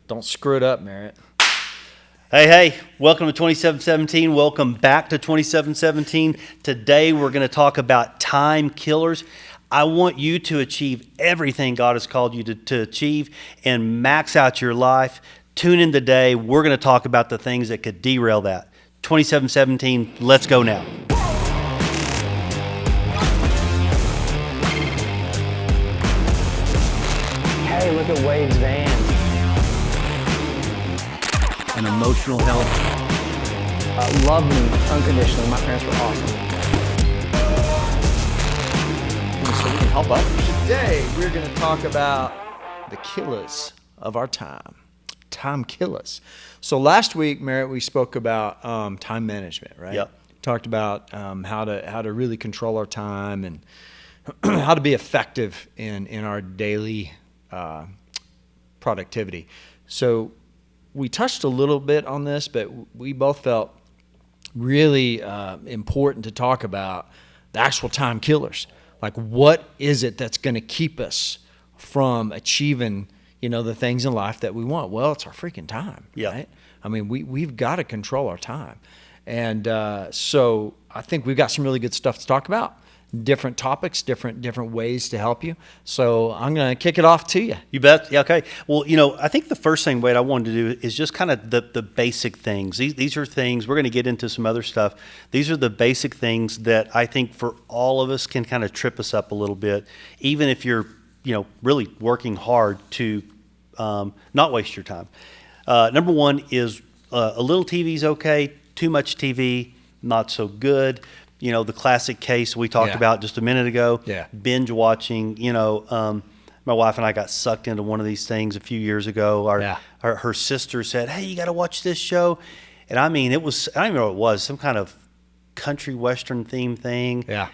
Don't screw it up, Merritt. Hey, welcome to 2717. Welcome back to 2717. Today we're going to talk about time killers. I want you to achieve everything God has called you to achieve and max out your life. Tune in today. We're going to talk about the things that could derail that. 2717, let's go now. Hey, look at Wade's van. And emotional health. Loved me unconditionally. My parents were awesome. So we can help others. Today, we're going to talk about the killers of our time. Time killers. So last week, Merritt, we spoke about time management, right? Yep. Talked about how to really control our time and how to be effective in our daily productivity. So we touched a little bit on this, but we both felt really important to talk about the actual time killers. Like, what is it that's going to keep us from achieving, the things in life that we want? Well, it's our freaking time, right? I mean, we've got to control our time. And so I think we've got some really good stuff to talk about. Different topics, different ways to help you. So I'm going to kick it off to you. You bet. Yeah, okay. Well, I think the first thing, Wade, I wanted to do is just kind of the basic things. These are things, we're going to get into some other stuff. These are the basic things that I think for all of us can kind of trip us up a little bit, even if you're, really working hard to not waste your time. Number one is a little TV is okay. Too much TV, not so good. The classic case we talked about just a minute ago, binge watching, my wife and I got sucked into one of these things a few years ago. Her sister said, hey, you got to watch this show. And I mean, I don't even know what it was, some kind of country western theme thing. Yeah.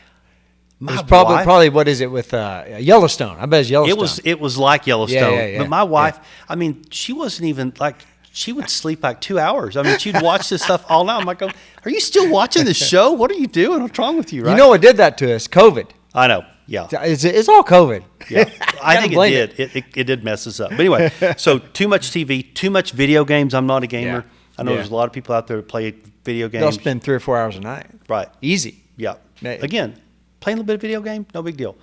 It's probably what is it with Yellowstone? I bet it's Yellowstone. It was like Yellowstone. Yeah. But my wife, I mean, she wasn't even like, she would sleep like 2 hours. I mean, she'd watch this stuff all night. I'm like, are you still watching this show? What are you doing? What's wrong with you, right? You know what did that to us? COVID. I know, yeah. It's all COVID. Yeah, I think it did. It did mess us up. But anyway, so too much TV, too much video games. I'm not a gamer. Yeah. I know there's a lot of people out there that play video games. They'll spend 3 or 4 hours a night. Right. Easy. Yeah. Again, playing a little bit of video game, no big deal.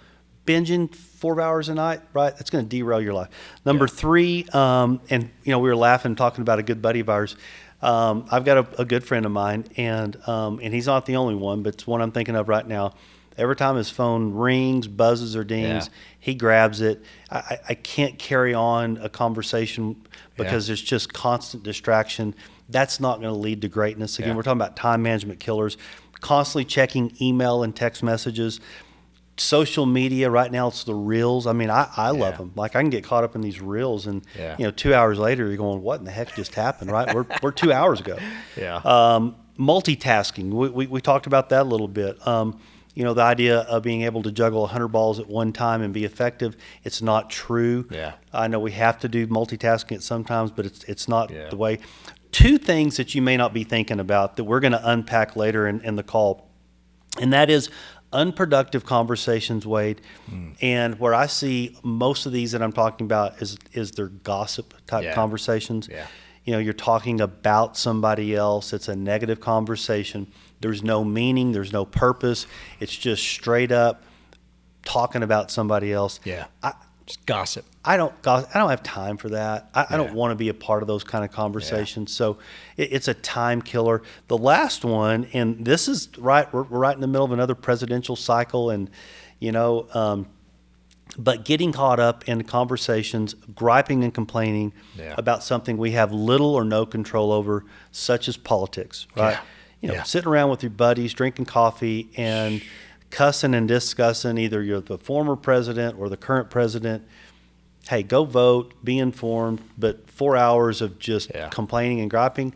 Binging 4 hours a night, right? That's going to derail your life. Number three, and we were laughing, talking about a good buddy of ours. I've got a good friend of mine, and he's not the only one, but it's one I'm thinking of right now. Every time his phone rings, buzzes, or dings, he grabs it. I can't carry on a conversation because there's just constant distraction. That's not going to lead to greatness. Again, we're talking about time management killers. Constantly checking email and text messages. Social media right now, it's the reels. I mean, I love them. Like, I can get caught up in these reels, and 2 hours later, you're going, "What in the heck just happened?" Right? We're 2 hours ago. Multitasking. We talked about that a little bit. The idea of being able to juggle 100 balls at one time and be effective. It's not true. I know we have to do multitasking at sometimes, but it's not the way. Two things that you may not be thinking about that we're going to unpack later in the call, and that is unproductive conversations, Wade. And where I see most of these that I'm talking about is their gossip type conversations. You're talking about somebody else. It's a negative conversation. There's no meaning. There's no purpose. It's just straight up talking about somebody else. Just gossip. I don't have time for that. I don't want to be a part of those kind of conversations. So it's a time killer. The last one, and this is right, we're right in the middle of another presidential cycle, and but getting caught up in conversations, griping and complaining about something we have little or no control over, such as politics, right? Sitting around with your buddies, drinking coffee, and cussing and discussing either you're the former president or the current president. Hey, go vote, be informed, but 4 hours of just complaining and griping,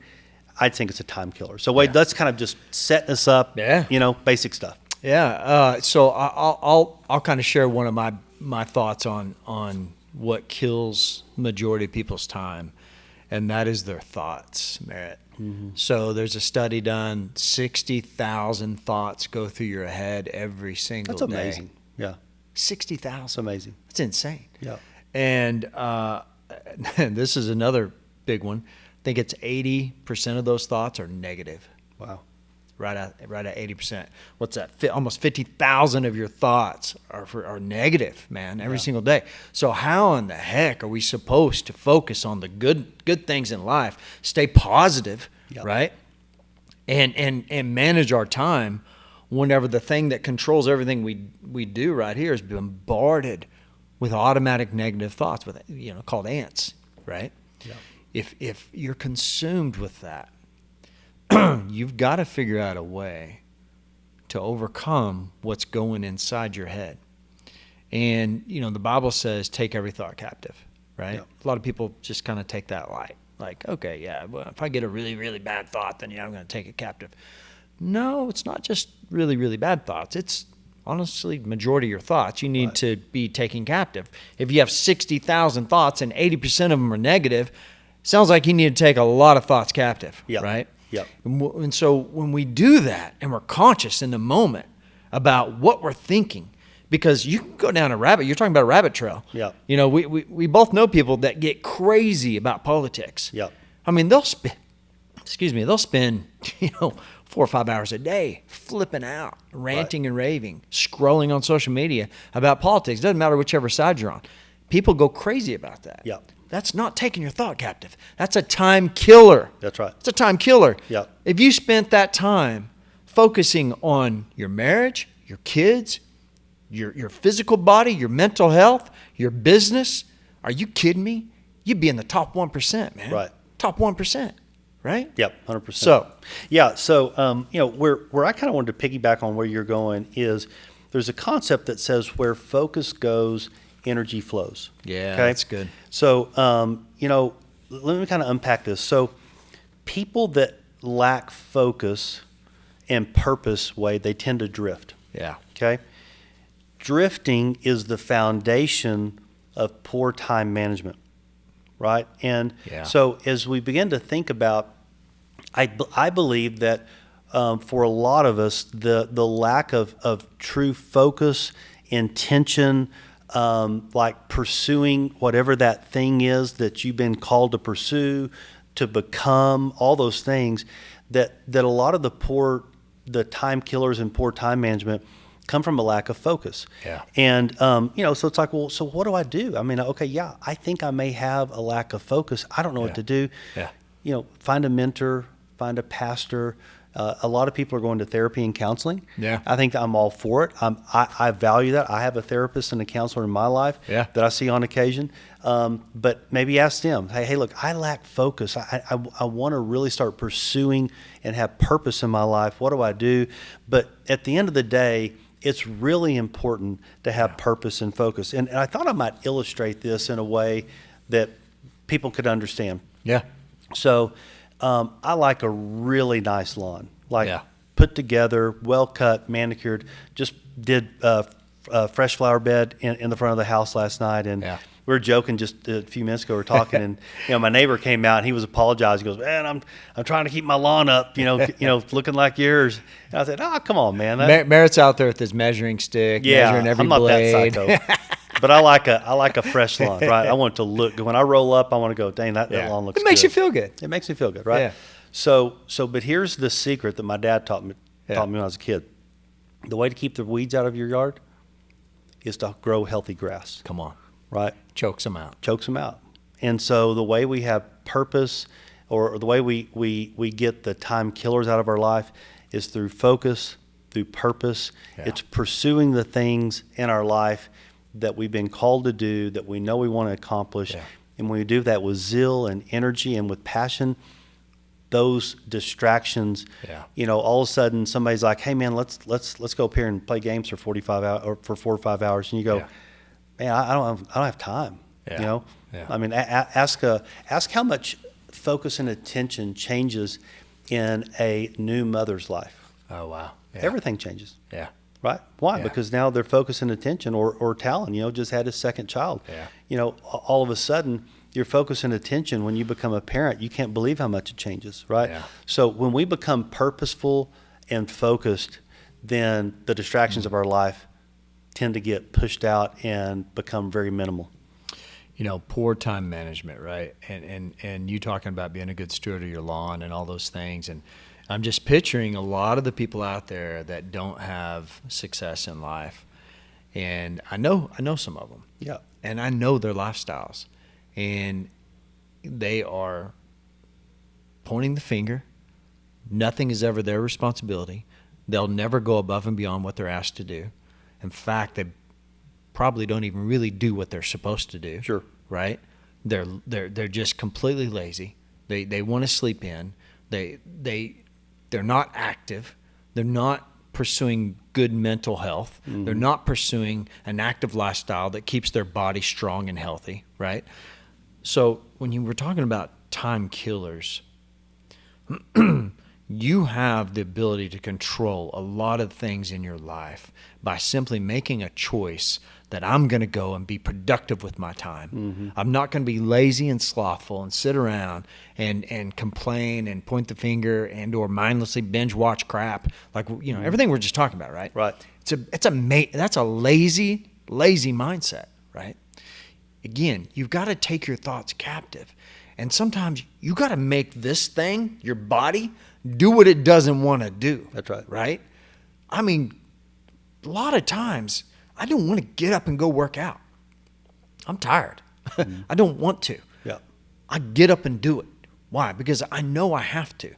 I think it's a time killer. So Wade, that's kind of just setting us up, basic stuff. So I'll kind of share one of my thoughts on what kills majority of people's time, and that is their thoughts, Merritt. So there's a study done, 60,000 thoughts go through your head every single day. That's amazing. 60,000. That's amazing. That's insane. Yeah. And this is another big one. I think it's 80% of those thoughts are negative. Wow. Right at 80%. What's that? Almost 50,000 of your thoughts are negative, man, every single day. So how in the heck are we supposed to focus on the good things in life, stay positive, right? And manage our time whenever the thing that controls everything we do right here is bombarded with automatic negative thoughts, with called ants, right? Yeah. If you're consumed with that, you've got to figure out a way to overcome what's going inside your head. And, the Bible says, take every thought captive, right? Yep. A lot of people just kind of take that light. Like, okay, yeah, well, if I get a really, really bad thought, then I'm going to take it captive. No, it's not just really, really bad thoughts. It's honestly majority of your thoughts you need to be taking captive. If you have 60,000 thoughts and 80% of them are negative, sounds like you need to take a lot of thoughts captive, right? Yep. And so when we do that and we're conscious in the moment about what we're thinking, because you can go down you're talking about a rabbit trail. Yeah. We both know people that get crazy about politics. Yep. I mean, they'll spend 4 or 5 hours a day flipping out, ranting and raving, scrolling on social media about politics. Doesn't matter whichever side you're on. People go crazy about that. Yep. That's not taking your thought captive. That's a time killer. That's right. It's a time killer. Yep. If you spent that time focusing on your marriage, your kids, your physical body, your mental health, your business, are you kidding me? You'd be in the top 1%, man. Right. Top 1%, right? Yep, 100%. So, where I kind of wanted to piggyback on where you're going is there's a concept that says where focus goes, energy flows. Yeah, okay? That's good. So, let me kind of unpack this. So, people that lack focus and purpose, they tend to drift. Yeah. Okay. Drifting is the foundation of poor time management, right? And so as we begin to think about, I believe that for a lot of us, the lack of true focus, intention, like pursuing whatever that thing is that you've been called to pursue, to become, all those things, that a lot of the time killers and poor time management come from a lack of focus. Yeah. And, so it's like, well, so what do I do? I mean, okay, yeah, I think I may have a lack of focus. I don't know what to do. Yeah. Find a mentor, find a pastor. A lot of people are going to therapy and counseling. Yeah. I think that I'm all for it. I value that. I have a therapist and a counselor in my life that I see on occasion. But maybe ask them, hey, look, I lack focus. I want to really start pursuing and have purpose in my life. What do I do? But at the end of the day, it's really important to have purpose and focus. And I thought I might illustrate this in a way that people could understand. Yeah. So I like a really nice lawn, put together, well cut, manicured. Just did a fresh flower bed in the front of the house last night, and we were joking just a few minutes ago. We were talking, and my neighbor came out and he was apologizing. He goes, "Man, I'm trying to keep my lawn up, looking like yours." And I said, "Oh, come on, man." Merritt's out there with his measuring stick, measuring every blade. I'm not that psycho. But I like a fresh lawn, right? I want it to look good. When I roll up, I want to go, dang, that lawn looks good. It makes you feel good. It makes me feel good, right? Yeah. So, but here's the secret that my dad taught me when I was a kid. The way to keep the weeds out of your yard is to grow healthy grass. Come on. Right? Chokes them out. And so the way we have purpose, or the way we get the time killers out of our life, is through focus, through purpose. Yeah. It's pursuing the things in our life that we've been called to do, that we know we want to accomplish. Yeah. And when we do that with zeal and energy and with passion, those distractions, all of a sudden somebody's like, "Hey man, let's go up here and play games for 45 hours or for 4 or 5 hours." And you go, "Man, I don't have time." Yeah. I mean, ask how much focus and attention changes in a new mother's life. Oh wow. Yeah. Everything changes. Yeah. Right? Why? Yeah. Because now their focus and attention, or Talon, just had his second child. Yeah. All of a sudden, your focus and attention, when you become a parent, you can't believe how much it changes, right? Yeah. So when we become purposeful and focused, then the distractions of our life tend to get pushed out and become very minimal. poor time management, right? And you talking about being a good steward of your lawn and all those things. And I'm just picturing a lot of the people out there that don't have success in life. And I know some of them. Yeah. And I know their lifestyles. And they are pointing the finger. Nothing is ever their responsibility. They'll never go above and beyond what they're asked to do. In fact, they probably don't even really do what they're supposed to do. Sure. Right? They're just completely lazy. They want to sleep in. They're not active. They're not pursuing good mental health. Mm-hmm. They're not pursuing an active lifestyle that keeps their body strong and healthy, right? So when you were talking about time killers, you have the ability to control a lot of things in your life by simply making a choice that I'm going to go and be productive with my time. Mm-hmm. I'm not going to be lazy and slothful and sit around and complain and point the finger and or mindlessly binge watch crap. Like, everything we're just talking about, right? Right. That's a lazy mindset, right? Again, you've got to take your thoughts captive. And sometimes you got to make this thing, your body, do what it doesn't want to do. That's right. Right? I mean, a lot of times I don't want to get up and go work out. I'm tired. Mm-hmm. I don't want to. Yeah. I get up and do it. Why? Because I know I have to.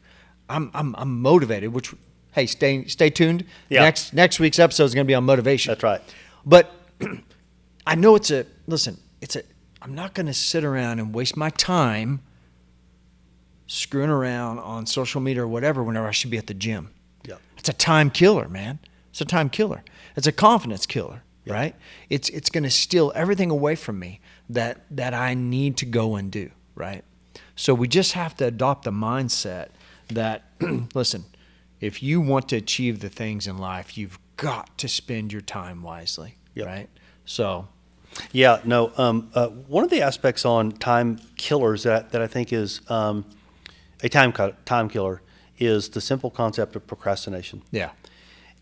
I'm motivated, which, hey, stay tuned. Yeah. Next week's episode is going to be on motivation. That's right. But I know I'm not going to sit around and waste my time screwing around on social media or whatever whenever I should be at the gym. Yeah. It's a time killer, man. It's a time killer. It's a confidence killer, yeah. right? It's going to steal everything away from me that I need to go and do, right? So we just have to adopt the mindset that, listen, if you want to achieve the things in life, you've got to spend your time wisely, yep. right? So... Yeah, no. One of the aspects on time killers that I think is a time killer is the simple concept of procrastination. Yeah.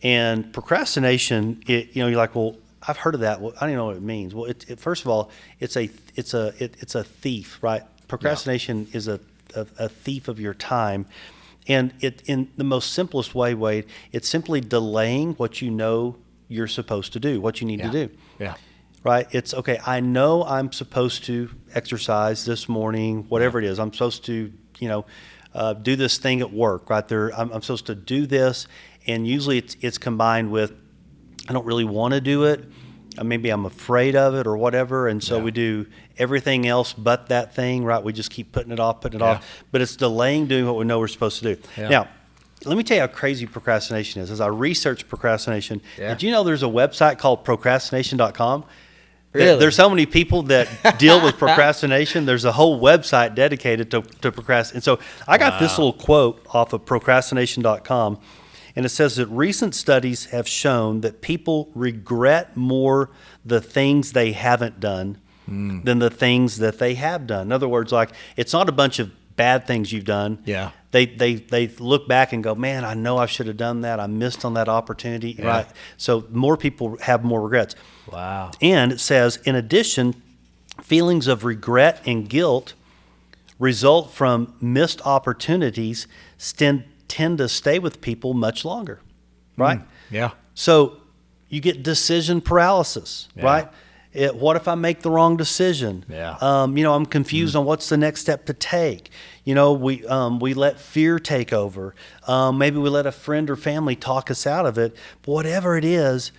And procrastination, you're like, well, I've heard of that. Well, I don't even know what it means. Well, first of all, it's a thief, right? Procrastination is a thief of your time, and in the most simplest way, Wade, it's simply delaying what you know you're supposed to do, what you need to do. Yeah. Right? It's okay. I know I'm supposed to exercise this morning, whatever it is. I'm supposed to, do this thing at work, right there. I'm supposed to do this. And usually it's combined with, I don't really want to do it. Maybe I'm afraid of it or whatever. And so we do everything else but that thing, right? We just keep putting it off. But it's delaying doing what we know we're supposed to do. Yeah. Now, let me tell you how crazy procrastination is. As I researched procrastination, did you know there's a website called procrastination.com? Really? There's so many people that deal with procrastination. There's a whole website dedicated to procrastination. And so I got this little quote off of procrastination.com, and it says that recent studies have shown that people regret more the things they haven't done than the things that they have done. In other words, like, it's not a bunch of bad things you've done. Yeah. They look back and go, man, I know I should have done that. I missed on that opportunity. Yeah. Right. So more people have more regrets. Wow. And it says, in addition, feelings of regret and guilt result from missed opportunities tend to stay with people much longer. Right? Yeah. So you get decision paralysis, right? What if I make the wrong decision? Yeah. I'm confused on what's the next step to take. We let fear take over. Maybe we let a friend or family talk us out of it. But whatever it is,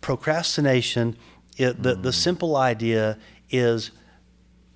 procrastination, the simple idea is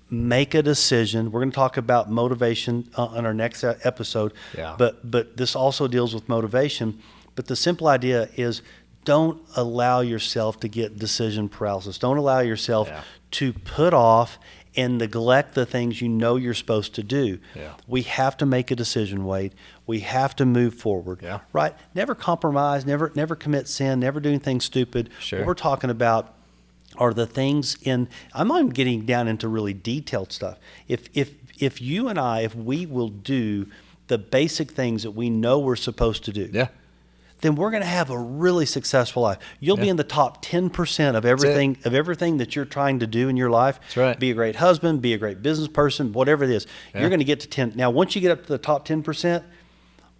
make a decision. We're going to talk about motivation on our next episode. Yeah. But this also deals with motivation. But the simple idea is, don't allow yourself to get decision paralysis. Don't allow yourself to put off and neglect the things you know you're supposed to do. Yeah. We have to make a decision, Wade. We have to move forward. Yeah. Right? Never compromise, never commit sin, never do anything stupid. Sure. What we're talking about are the things I'm not getting down into really detailed stuff. If you and I, if we will do the basic things that we know we're supposed to do. Yeah. then we're going to have a really successful life. You'll be in the top 10% of everything that you're trying to do in your life. That's right. Be a great husband, be a great business person, whatever it is. Yeah. You're going to get to 10. Now, once you get up to the top 10%,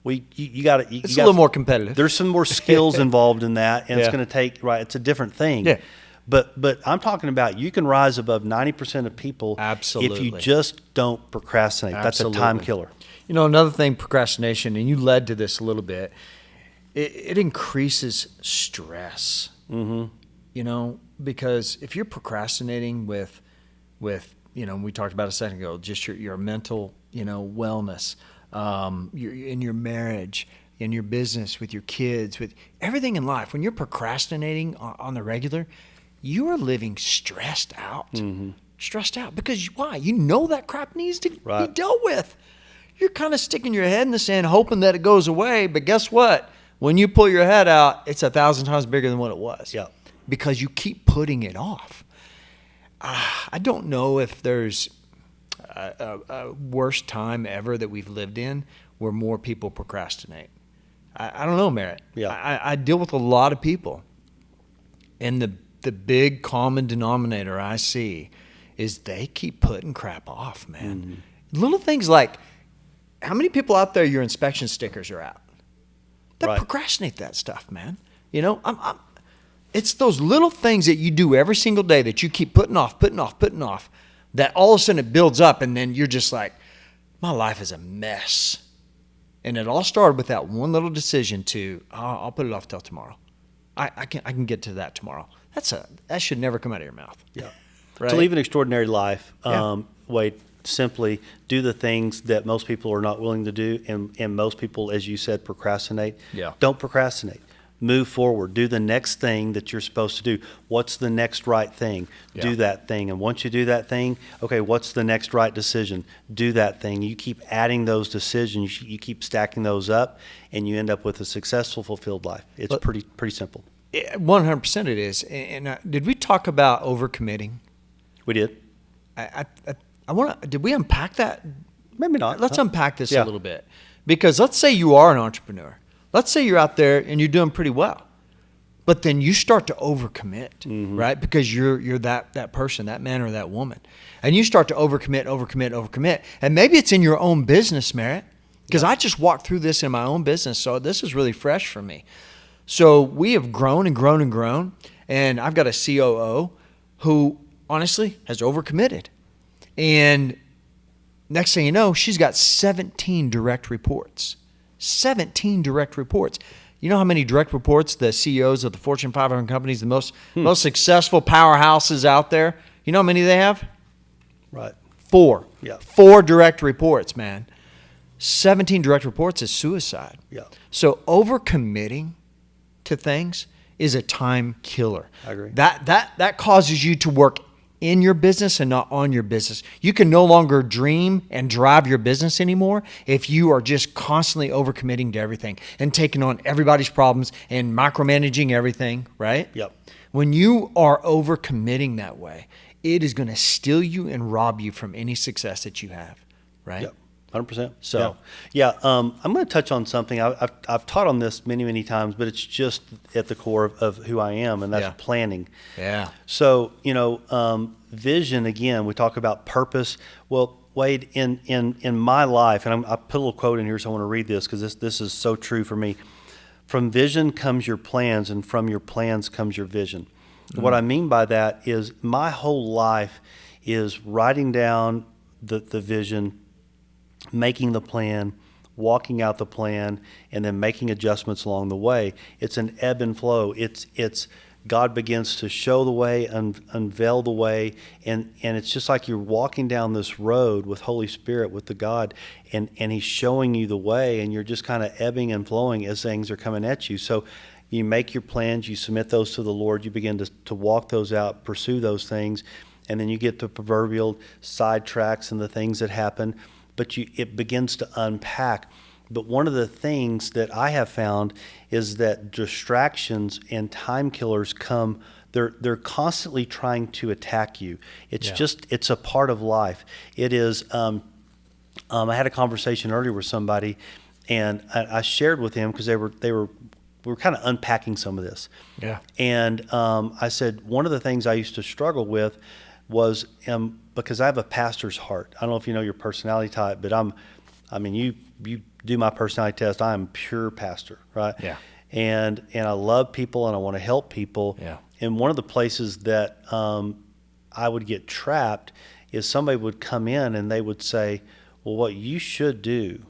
you got to. It's a little more competitive. There's some more skills involved in that, and it's Yeah. going to take it's a different thing. Yeah. But I'm talking about you can rise above 90% of people Absolutely. if you just don't procrastinate. Absolutely. That's a time killer. You know, another thing, procrastination, and you led to this a little bit, it increases stress. Mm-hmm. You know, because if you're procrastinating with we talked about a second ago, just your mental, wellness, in your marriage, in your business, with your kids, with everything in life, when you're procrastinating on the regular, you are living stressed out. Mm-hmm. Stressed out because why? You know that crap needs to be dealt with. You're kind of sticking your head in the sand, hoping that it goes away. But guess what? When you pull your head out, it's 1,000 times bigger than what it was. Yeah. Because you keep putting it off. I don't know if there's a worst time ever that we've lived in where more people procrastinate. I don't know, Merritt. Yeah. I deal with a lot of people, and the big common denominator I see is they keep putting crap off, man. Mm-hmm. Little things like, how many people out there your inspection stickers are out? They procrastinate that stuff, man. It's those little things that you do every single day that you keep putting off, that all of a sudden it builds up, and then you're just like, my life is a mess. And it all started with that one little decision I'll put it off till tomorrow. I can get to that tomorrow. That should never come out of your mouth. Yeah. Right? To live an extraordinary life, Wade, simply do the things that most people are not willing to do, and most people, as you said, procrastinate. Yeah. Don't procrastinate. Move forward. Do the next thing that you're supposed to do. What's the next right thing? Yeah. Do that thing. And once you do that thing, okay, what's the next right decision? Do that thing. You keep adding those decisions. You keep stacking those up, and you end up with a successful, fulfilled life. It's pretty simple. 100% it is. And did we talk about overcommitting? We did. I want to. Did we unpack that? Maybe not. Let's unpack this a little bit, because let's say you are an entrepreneur. Let's say you're out there and you're doing pretty well, but then you start to overcommit, mm-hmm. right? Because you're that person, that man or that woman, and you start to overcommit, and maybe it's in your own business, Merritt. Because I just walked through this in my own business, so this is really fresh for me. So we have grown and grown and grown, and I've got a COO who honestly has overcommitted. And next thing you know, she's got 17 direct reports. 17 direct reports. You know how many direct reports the CEOs of the Fortune 500 companies, the most successful powerhouses out there, you know how many they have? Right. 4. Yeah. 4 direct reports, man. 17 direct reports is suicide. Yeah. So overcommitting to things is a time killer. I agree. That causes you to work in your business and not on your business. You can no longer dream and drive your business anymore if you are just constantly overcommitting to everything and taking on everybody's problems and micromanaging everything, right? Yep. When you are overcommitting that way, it is going to steal you and rob you from any success that you have, right? Yep. 100%. So, I'm going to touch on something. I've taught on this many times, but it's just at the core of who I am, and that's planning. Yeah. So, vision, again, we talk about purpose. Well, Wade, in my life, and I put a little quote in here, so I want to read this because this is so true for me. From vision comes your plans, and from your plans comes your vision. Mm-hmm. What I mean by that is my whole life is writing down the vision, making the plan, walking out the plan, and then making adjustments along the way. It's an ebb and flow. It's God begins to show the way, unveil the way, and it's just like you're walking down this road with Holy Spirit, with the God, and He's showing you the way, and you're just kind of ebbing and flowing as things are coming at you. So you make your plans, you submit those to the Lord, you begin to walk those out, pursue those things, and then you get the proverbial sidetracks and the things that happen. But it begins to unpack. But one of the things that I have found is that distractions and time killers come, they're constantly trying to attack you. It's a part of life. It is, I had a conversation earlier with somebody, and I shared with him because they were we were kind of unpacking some of this. Yeah. And I said, one of the things I used to struggle with was because I have a pastor's heart. I don't know if you know your personality type, but you do my personality test. I am pure pastor, right? Yeah. And I love people and I want to help people. Yeah. And one of the places that I would get trapped is somebody would come in and they would say, well, what you should do,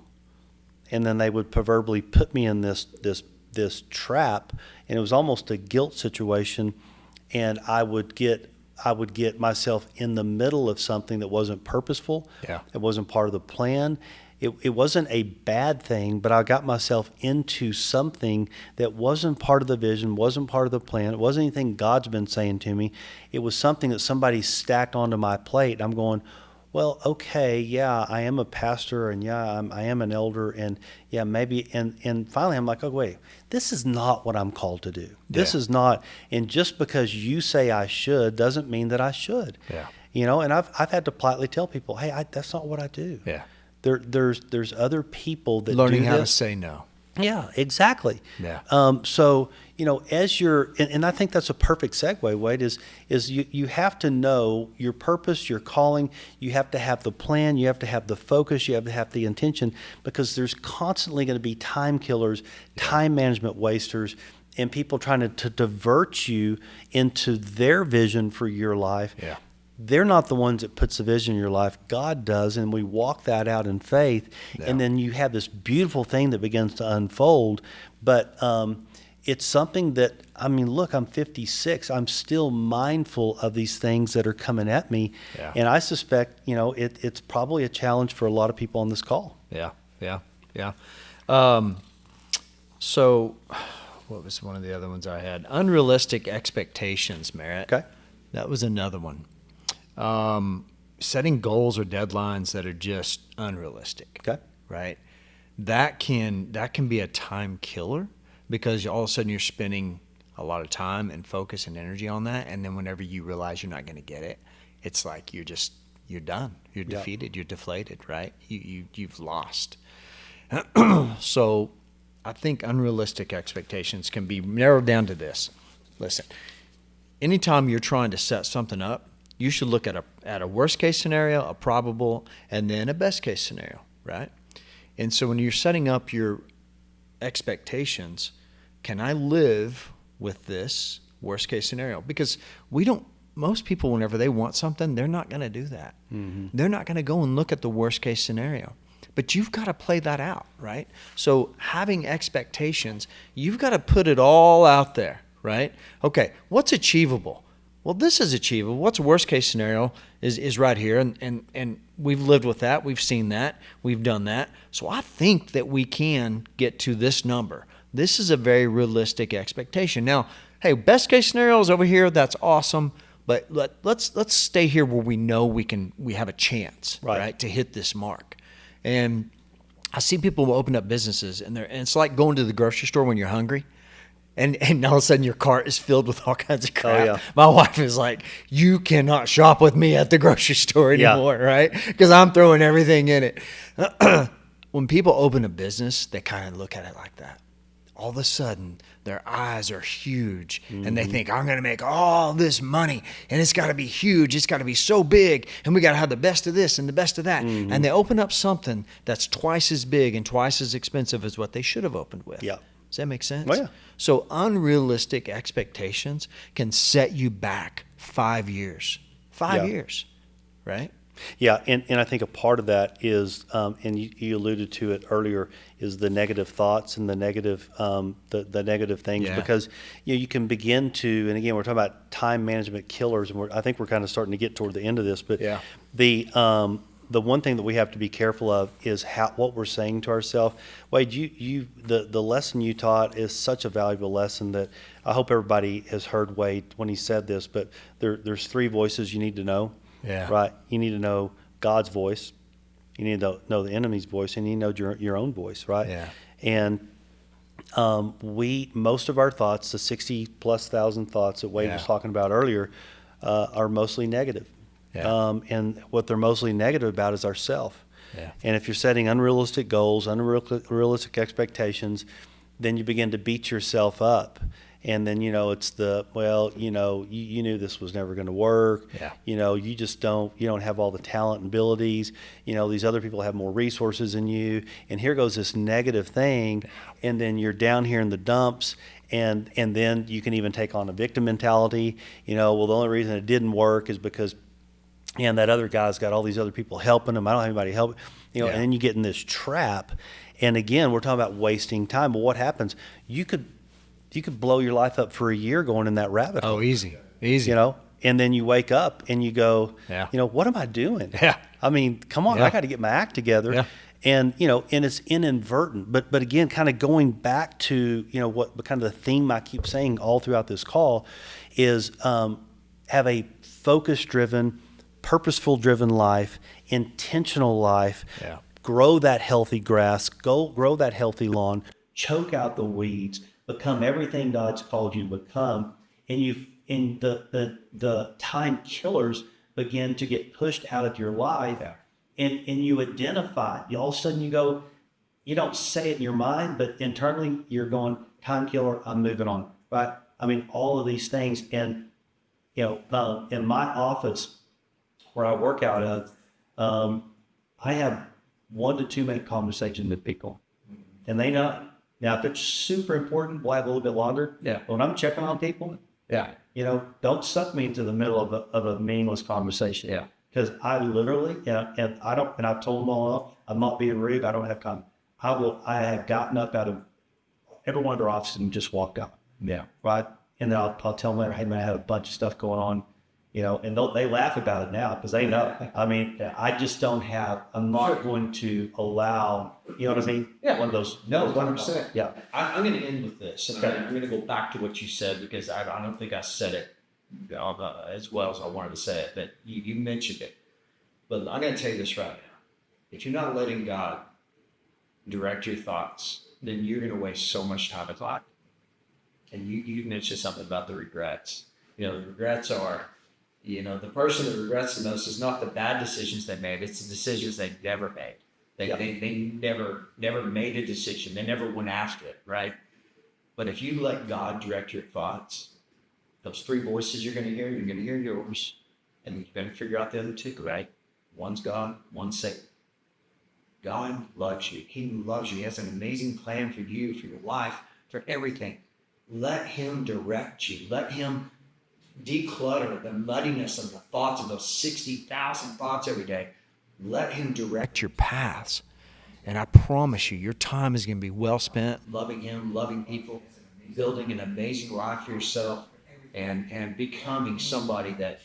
and then they would proverbially put me in this trap, and it was almost a guilt situation, and I would get myself in the middle of something that wasn't purposeful. Yeah. It wasn't part of the plan. It wasn't a bad thing, but I got myself into something that wasn't part of the vision, wasn't part of the plan. It wasn't anything God's been saying to me. It was something that somebody stacked onto my plate. I'm going, well, okay, yeah, I am a pastor, and yeah, I am an elder, and yeah, maybe, and finally I'm like, oh, wait, this is not what I'm called to do. This is not, and just because you say I should doesn't mean that I should. Yeah. And I've had to politely tell people, hey, that's not what I do. Yeah. There's other people that Learning do how to this. say no. Yeah, exactly. Yeah. So, as you're, and I think that's a perfect segue, Wade, is you have to know your purpose, your calling. You have to have the plan. You have to have the focus. You have to have the intention, because there's constantly going to be time killers, time management wasters, and people trying to divert you into their vision for your life. Yeah. They're not the ones that puts the vision in your life. God does, and we walk that out in faith. Yeah. And then you have this beautiful thing that begins to unfold. But it's something that, look, I'm 56. I'm still mindful of these things that are coming at me. Yeah. And I suspect, it's probably a challenge for a lot of people on this call. Yeah. So what was one of the other ones I had? Unrealistic expectations, Merritt. Okay. That was another one. Setting goals or deadlines that are just unrealistic. Okay. Right. That can be a time killer, because all of a sudden you're spending a lot of time and focus and energy on that. And then whenever you realize you're not going to get it, it's like you're done. You're defeated. You're deflated, right? You've lost. So I think unrealistic expectations can be narrowed down to this. Listen, anytime you're trying to set something up, you should look at a worst case scenario, a probable, and then a best case scenario, right? And so when you're setting up your expectations, can I live with this worst case scenario? Because most people, whenever they want something, they're not going to do that. Mm-hmm. They're not going to go and look at the worst case scenario. But you've got to play that out, right? So having expectations, you've got to put it all out there, right? Okay, what's achievable? Well, this is achievable. What's worst case scenario is right here, and we've lived with that. We've seen that. We've done that. So I think that we can get to this number. This is a very realistic expectation. Now, hey, best case scenario is over here. That's awesome. But let's stay here where we know we have a chance, right, to hit this mark. And I see people who open up businesses, and it's like going to the grocery store when you're hungry. And all of a sudden your cart is filled with all kinds of crap. Oh, yeah. My wife is like, you cannot shop with me at the grocery store anymore, right? Because I'm throwing everything in it. When people open a business, they kind of look at it like that. All of a sudden, their eyes are huge, and they think, I'm going to make all this money, and it's got to be huge. It's got to be so big, and we got to have the best of this and the best of that. Mm-hmm. And they open up something that's twice as big and twice as expensive as what they should have opened with. Yeah. Does that make sense? Oh, yeah. So unrealistic expectations can set you back 5 years. 5 years, right? Yeah, and I think a part of that is, and you alluded to it earlier, is the negative thoughts and the negative the negative things, because you can begin to, and again, we're talking about time management killers, and I think we're kind of starting to get toward the end of this, but the one thing that we have to be careful of is what we're saying to ourselves. Wade, the lesson you taught is such a valuable lesson that I hope everybody has heard Wade when he said this, but there's 3 voices you need to know. Yeah. Right. You need to know God's voice. You need to know the enemy's voice, and you need to know your own voice, right? Yeah. And most of our thoughts, the 60,000+ thoughts that Wade was talking about earlier, are mostly negative. Yeah. And what they're mostly negative about is ourself. Yeah. And if you're setting unrealistic goals, unrealistic expectations, then you begin to beat yourself up. And then, it's you knew this was never going to work. Yeah. You just you don't have all the talent and abilities. These other people have more resources than you. And here goes this negative thing. And then you're down here in the dumps. And then you can even take on a victim mentality. Well, the only reason it didn't work is because, and that other guy's got all these other people helping him. I don't have anybody helping. And then you get in this trap. And again, we're talking about wasting time. But what happens? You could blow your life up for a year going in that rabbit hole. Oh, easy. And then you wake up and you go, Yeah. What am I doing? Yeah. I mean, come on, Yeah. I got to get my act together. Yeah. And, and it's inadvertent. But again, kind of going back to, what kind of the theme I keep saying all throughout this call is have a focus-driven, purposeful-driven life, intentional life. Yeah. Grow that healthy grass, grow that healthy lawn, choke out the weeds, become everything God's called you to become, and the time killers begin to get pushed out of your life, and you identify. All of a sudden you go, you don't say it in your mind, but internally you're going, time killer, I'm moving on, right? I mean, all of these things, and in my office where I work out of, I have 1 to 2 minute conversations with people, and they know. Now, if it's super important, we'll have a little bit longer. Yeah. But when I'm checking on people, Yeah. don't suck me into the middle of a meaningless conversation. Yeah. Because I literally, and I've told them all, I'm not being rude. I don't have time. I have gotten up out of every one of their offices and just walked out. Yeah. Right. And then I'll tell them later, hey man, I had a bunch of stuff going on, and they laugh about it now because they know. I mean, I'm not going to allow, you know what I mean? Yeah. One of those. No, 100%. Yeah. I'm going to end with this, and I'm going to go back to what you said because I don't think I said it as well as I wanted to say it, but you mentioned it. But I'm going to tell you this right now. If you're not letting God direct your thoughts, then you're going to waste so much time and thought. And you mentioned something about the regrets. The regrets are, the person that regrets the most is not the bad decisions they made. It's the decisions they never made. They never made a decision. They never went after it, right? But if you let God direct your thoughts, those 3 voices you're going to hear yours, and you're going to figure out the other 2, right? One's God, one's Satan. God loves you. He loves you. He has an amazing plan for you, for your life, for everything. Let him direct you. Let him declutter the muddiness of the thoughts of those 60,000 thoughts every day. Let him direct your paths. And I promise you, your time is going to be well spent loving him, loving people, building an amazing life for yourself, and becoming somebody that,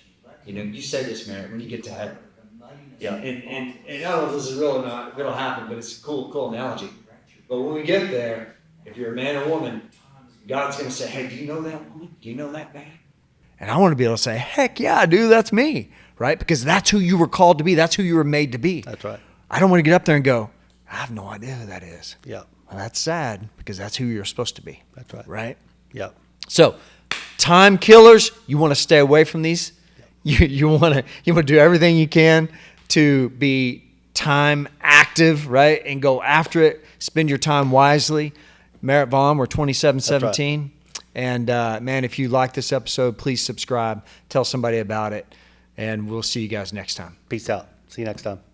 you say this, man, when you get to heaven. Yeah, and I don't know if this is real or not, it'll happen, but it's a cool analogy. But when we get there, if you're a man or woman, God's going to say, hey, do you know that woman? Do you know that man? And I want to be able to say, heck yeah, dude, that's me, right? Because that's who you were called to be. That's who you were made to be. That's right. I don't want to get up there and go, I have no idea who that is. Yeah. Well, that's sad because that's who you're supposed to be. That's right. Right? Yeah. So, time killers, you want to stay away from these. You want to do everything you can to be time active, right? And go after it. Spend your time wisely. Merritt Vaughn, we're 2717. Right. And man, if you like this episode, please subscribe. Tell somebody about it. And we'll see you guys next time. Peace out. See you next time.